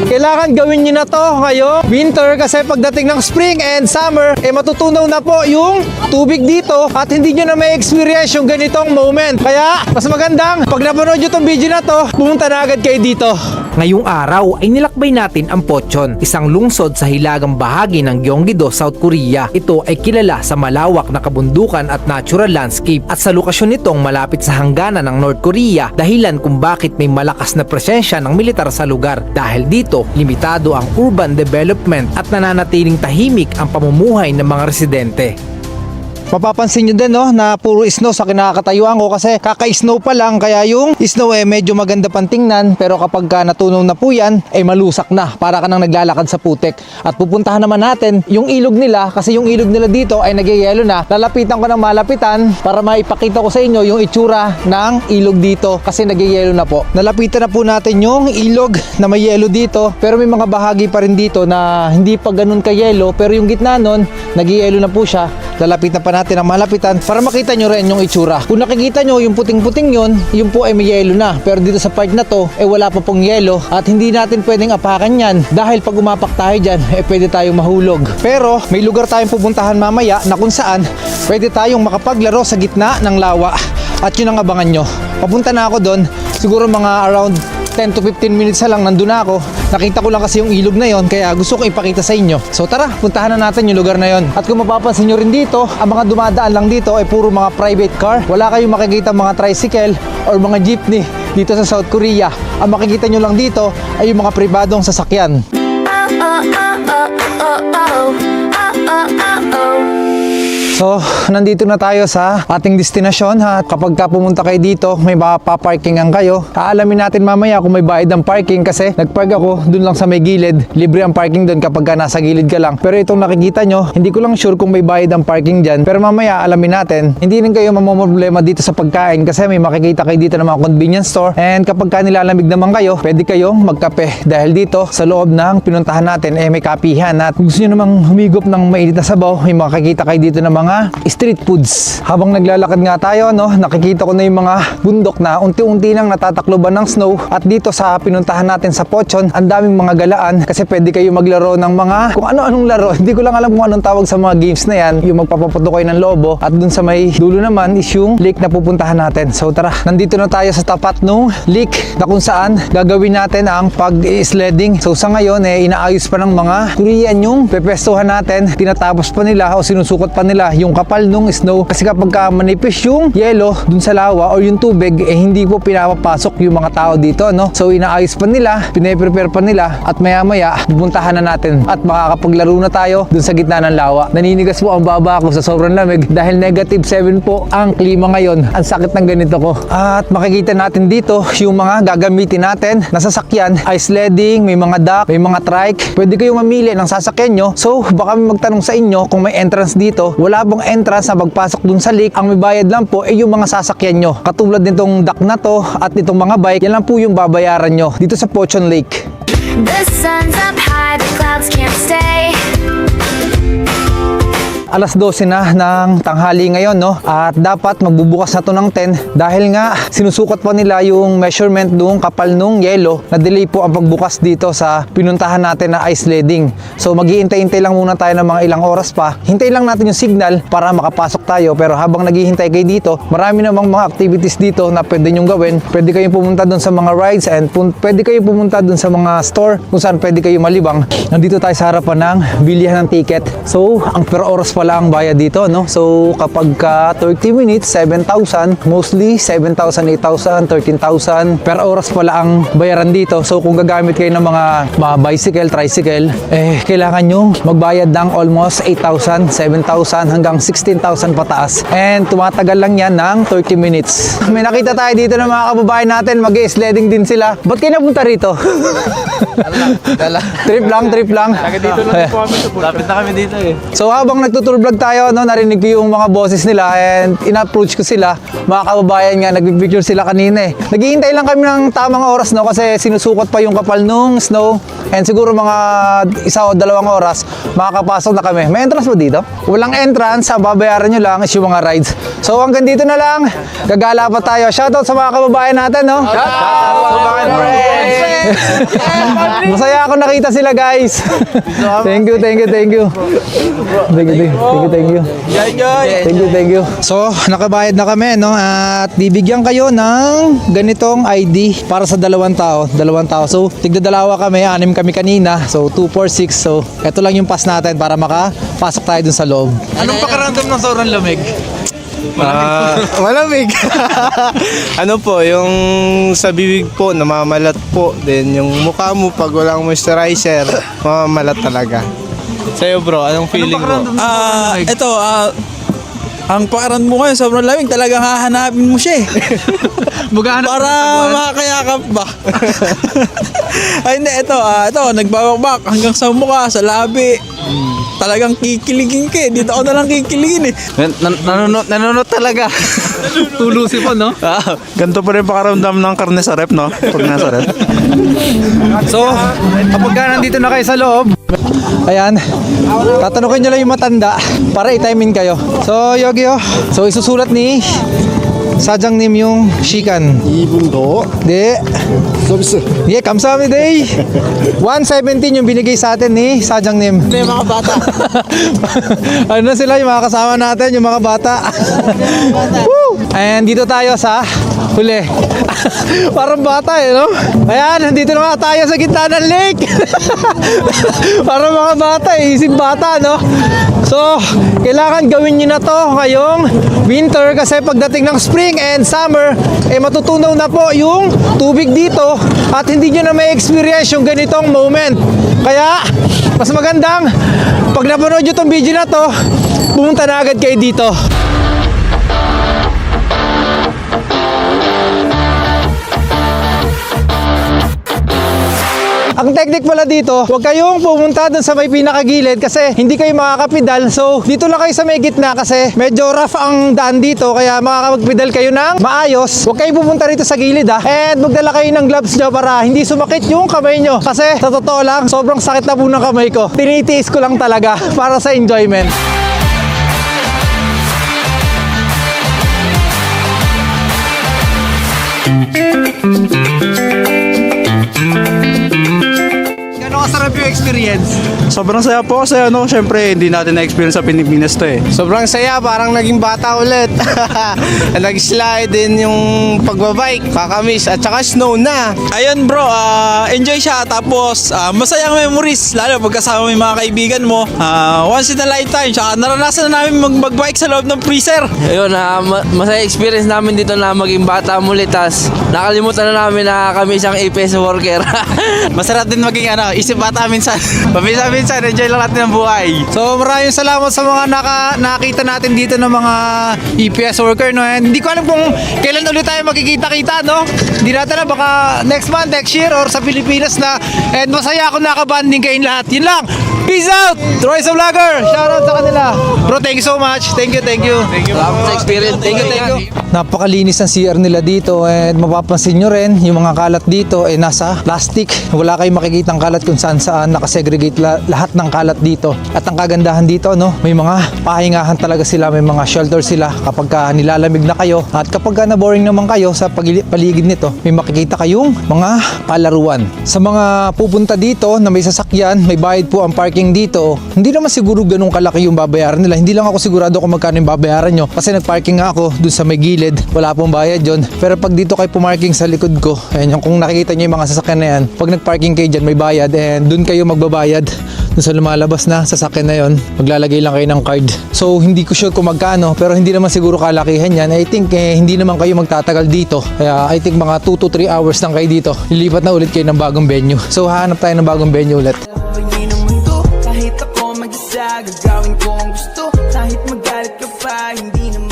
kailangan gawin nyo na to ngayong winter kasi pagdating ng spring and summer, matutunaw na po yung tubig dito at hindi nyo na may experience yung ganitong moment. Kaya, mas magandang pag napanood nyo tong video na to, pumunta na agad kayo dito. Ngayong araw ay nilakbay natin ang Pocheon, isang lungsod sa hilagang bahagi ng Gyeonggi-do, South Korea. Ito ay kilala sa malawak na kabundukan at natural landscape at sa lokasyon nitong malapit sa hangganan ng North Korea, dahilan kung bakit may malakas na presensya ng militar sa lugar. Dahil dito, limitado ang urban development at nananatiling tahimik ang pamumuhay ng mga residente. Mapapansin nyo din na puro snow sa kinakatayuan ko kasi kaka-snow pa lang, kaya yung snow medyo maganda pang tingnan, pero kapag natunaw na po yan malusak na, para ka nang naglalakad sa putik. At pupuntahan naman natin yung ilog nila kasi yung ilog nila dito ay nagyayelo na. Lalapitan ko ng malapitan para maipakita ko sa inyo yung itsura ng ilog dito kasi nagyayelo na po. Nalapitan na po natin yung ilog na may yelo dito, pero may mga bahagi pa rin dito na hindi pa ganun kayelo, pero yung gitna nun nagyayelo na po siya. Lalapitan pa natin ang malapitan para makita nyo rin yung itsura. Kung nakikita nyo yung puting-puting yun po ay may yelo na, pero dito sa part na to wala pa pong yelo at hindi natin pwedeng apakan yan dahil pag umapak tayo dyan pwede tayong mahulog. Pero may lugar tayong pupuntahan mamaya na kung saan pwede tayong makapaglaro sa gitna ng lawa at yun ang abangan nyo. Papunta na ako doon, siguro mga around 10 to 15 minutes na lang nandun na ako. Nakita ko lang kasi yung ilog na yon, kaya gusto ko ipakita sa inyo. So tara, puntahan na natin yung lugar na yon. At kung mapapansin nyo rin dito, ang mga dumadaan lang dito ay puro mga private car. Wala kayong makikita mga tricycle or mga jeepney dito sa South Korea. Ang makikita nyo lang dito ay yung mga pribadong sasakyan. So, nandito na tayo sa ating destinasyon at kapag ka pumunta kayo dito, may mapaparkingan kayo. Aalamin natin mamaya kung may bayad ng parking kasi nagpark ako dun lang sa may gilid. Libre ang parking dun kapag ka nasa gilid ka lang. Pero itong nakikita nyo, hindi ko lang sure kung may bayad ang parking dyan. Pero mamaya alamin natin, hindi rin kayo mamomroblema dito sa pagkain kasi may makikita kayo dito ng mga convenience store. And kapag ka nilalamig naman kayo, pwede kayong magkape. Dahil dito, sa loob ng pinuntahan natin, may kapihan. At kung gusto nyo namang humigop ng mainit na sabaw, may makikita kayo dito ng mga street foods. Habang naglalakad nga tayo, nakikita ko na yung mga bundok na unti-unti nang natatakloban ng snow. At dito sa pinuntahan natin sa Pocheon, ang daming mga galaan kasi pwede kayo maglaro ng mga kung ano-anong laro. Hindi ko lang alam kung anong tawag sa mga games na yan. Yung magpapaputo kayo ng lobo. At dun sa may dulo naman is yung lake na pupuntahan natin. So tara, nandito na tayo sa tapat nung lake na kung saan gagawin natin ang pag-sledding. So sa ngayon, inaayos pa ng mga Korean yung pepestuhan natin. Tinatapos pa nila o sinusukot pa nila yung kapal nung snow kasi kapag manipis yung yelo dun sa lawa o yung tubig hindi po pinapapasok yung mga tao dito, so inaayos pa nila, pine-prepare pa nila at maya maya pupuntahan na natin at makakapaglaro na tayo dun sa gitna ng lawa. Naninigas po ang baba ko sa sobrang lamig dahil -7 po ang klima ngayon. Ang sakit ng ganito ko. At makikita natin dito yung mga gagamitin natin na sasakyan ay sledding, may mga dock, may mga trike. Pwede kayong mamili ng sasakyan nyo. So baka may magtanong sa inyo kung may entrance dito. Wala bang entrance na pagpasok dun sa lake? Ang may bayad lang po ay yung mga sasakyan nyo. Katulad nitong dock na to at itong mga bike, yan lang po yung babayaran nyo dito sa Pocheon Lake. The sun's up high, the clouds can't stay. Alas 12 na ng tanghali ngayon, at dapat magbubukas na to ng 10 dahil nga sinusukat pa nila yung measurement nung kapal nung yelo. Na delay po ang pagbukas dito sa pinuntahan natin na ice sledding. So mag-iintay-intay lang muna tayo ng mga ilang oras pa. Hintay lang natin yung signal para makapasok tayo, pero habang naghihintay kayo dito, marami namang mga activities dito na pwede nyong gawin. Pwede kayong pumunta dun sa mga rides and pwede kayong pumunta dun sa mga store kung saan pwede kayong malibang. Nandito tayo sa harapan ng bilihan ng ticket. So ang per oras pa lang bayad dito, So kapag ka 30 minutes, 7,000, mostly 7,000, 8,000, 13,000 per oras pala ang bayaran dito. So kung gagamit kayo ng mga bicycle, tricycle, kailangan nyo magbayad ng almost 8,000, 7,000 hanggang 16,000 pataas. And tumatagal lang yan ng 30 minutes. May nakita tayo dito ng mga kababayan natin, mag-sledding din sila. Ba't kayo napunta rito? Trip lang. Dito lang po kami sa Pocheon. Lapit na kami dito So habang nagtutur vlog tayo, narinig ko yung mga boses nila and in-approach ko sila. Mga kababayan nga, nag-picture sila kanina Naghihintay lang kami ng tamang oras kasi sinusukot pa yung kapal nung snow. And siguro mga 1 o 2 oras, makakapasok na kami. May entrance ba dito? Walang entrance, ang babayaran nyo lang is yung mga rides. So hanggang dito na lang, gagala pa tayo. Shoutout sa mga kababayan natin, no? Shoutout sa mga friends! Masaya ako nakita sila, guys. Thank you. Thank you. So, nakabayad na kami, no? At bibigyan kayo ng ganitong ID para sa 2 tao. So, tigdadalawa kami, 6 kami kanina. So, 2, 4, 6. So, ito lang yung pass natin para makapasok tayo dun sa loob. Anong pakiramdam ng sobrang lamig? Malamig. Ano po, yung sa bibig po, namamalat po. Then yung mukha mo, pag walang moisturizer, mamamalat talaga. Sa'yo bro, anong feeling mo? Ang pakiramdam mo ngayon, sobrang lamig. Talagang hahanapin mo siya eh. Para makakayakap ba? Ay hindi, ito, nagbabakbak hanggang sa mukha, sa labi. Talagang kikiligin ka eh. Dito ako nalang kikiligin eh. Nanunot talaga. Tulusi po, no? Ganito pa rin pakaramdam ng karne sa rep, no? Pag nasa rep. So, kapag nandito na kayo sa loob, ayan, tatanungin nyo lang yung matanda para i-time in kayo. So, Yogi, so isusulat ni Sajang Nim yung Shikan. 이분도 Di. 서비스. Yeah, kamsahamnida. 117 yung binigay sa atin ni Sajang Nim. Yung mga bata. Ano na sila yung mga kasama natin, yung mga bata. Woo! And dito tayo sa huli. Parang bata eh, no? Ayan, nandito na nga tayo sa gitna ng lake. Parang mga bata eh, isip bata, no? So, kailangan gawin nyo na to ngayong winter kasi pagdating ng spring and summer, eh matutunaw na po yung tubig dito at hindi nyo na may experience yung ganitong moment. Kaya, mas magandang pag napanood nyo tong video na to, pumunta na agad kayo dito. Ang technique pala dito, huwag kayong pumunta dun sa may pinakagilid kasi hindi kayo makakapidal. So, dito lang kayo sa may gitna kasi medyo rough ang daan dito kaya makakapagpidal kayo ng maayos. Huwag kayong pupunta rito sa gilid and magdala kayo ng gloves nyo para hindi sumakit yung kamay nyo. Kasi sa totoo lang, sobrang sakit na po ng kamay ko. Tinitiis ko lang talaga para sa enjoyment. Gano'ng kasarap yung experience? Sobrang saya po kasi syempre hindi natin na-experience sa Pilipinas to eh. Sobrang saya, parang naging bata ulit. Nag-slide din yung pagbabike, kakamiss, at saka snow na. Ayun bro, enjoy siya. Tapos, masayang memories. Lalo pagkasama mo yung mga kaibigan mo. Once in a lifetime. Tsaka naranasan na namin magbike sa loob ng freezer. Ayun, masaya experience namin dito na maging bata muli. Tas nakalimutan na namin na kami isang APS worker. Masarap din maging isip bata minsan. Paminsan, enjoy lang natin ang buhay. So maraming salamat sa mga nakita natin dito ng mga EPS worker, no? And hindi ko alam kung kailan ulit tayo magkikita-kita, no? Hindi natin na baka next month, next year or sa Pilipinas na. And masaya ako nakabanding kayong lahat. Yun lang. Peace out! Troy sa Vlogger! Shoutout sa kanila. Bro, thank you so much. Thank you. Salamat sa experience. Thank you. Napakalinis ng CR nila dito and mapapansin nyo rin yung mga kalat dito ay nasa plastic. Wala kayong makikitang kalat kung saan nakasegregate lahat ng kalat dito. At ang kagandahan dito, no, may mga pahingahan talaga sila, may mga shelter sila kapag nilalamig na kayo. At kapag na-boring naman kayo sa paligid nito, may makikita kayong mga palaruan. Sa mga pupunta dito na may sasakyan, may bayad po ang parking dito. Hindi naman siguro ganun kalaki yung babayaran nila. Hindi lang ako sigurado kung magkano yung babayaran nyo kasi nagparking nga ako dun sa may gilid. Wala pong bayad yun. Pero pag dito kayo pumarking sa likod ko, ayan, yung kung nakikita nyo yung mga sasakyan na yan, pag nagparking kayo dyan, may bayad and dun kayo magbabayad. Dun sa lumalabas na sasakyan na yon, maglalagay lang kayo ng card. So hindi ko sure kung magkano, pero hindi naman siguro kalakihan yan. I think hindi naman kayo magtatagal dito. Kaya I think mga 2 to 3 hours lang kayo dito. Lilipat na ulit kayo ng bagong venue. So hahanap tayo ng bagong venue ulit. Kahit ako mag-isa, gagawin ko ang gusto. Kahit magalit ka pa, hindi naman